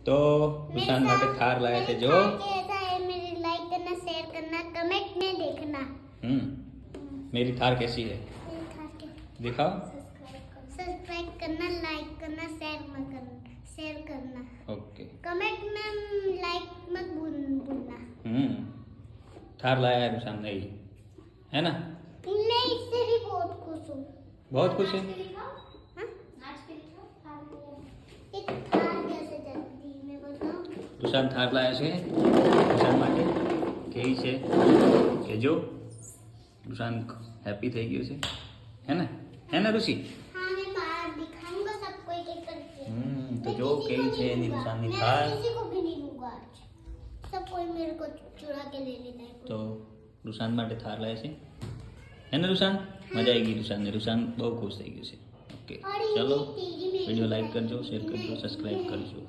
तो रुशान માટે थार लाए थे जो कैसा है मेरी लाइक करना शेयर करना कमेंट में देखना मेरी थार कैसी है दिखाओ सब्सक्राइब करना लाइक करना शेयर करना ओके कमेंट में लाइक मत भूलना थार लाया है रुशान नहीं है ना मैं इससे भी बहुत खुश हूँ बहुत खुश है एक थार कैसे चलती है मैं बताऊँ रुशान थार लाया છે रुशान માટે કેવી છે કે જો रुशान હેપી થઈ ગયો છે है ना ऋषि हाँ मैं बाहर दिखाऊंगा सबको एक एक करके तो जो કેવી છે એની रुशानની થાર किसी को भी नहीं दूंगा आज सब कोई मेरे को चुरा के ले लेता है तो रुशान માટે થાર લાયા છે है ना रुशान मजा આવી ગઈ रुशान બહુ ખુશ થઈ ગયો છે ઓકે ચલો વિડિયો લાઈક કરજો શેર કરજો સબસ્ક્રાઇબ કરજો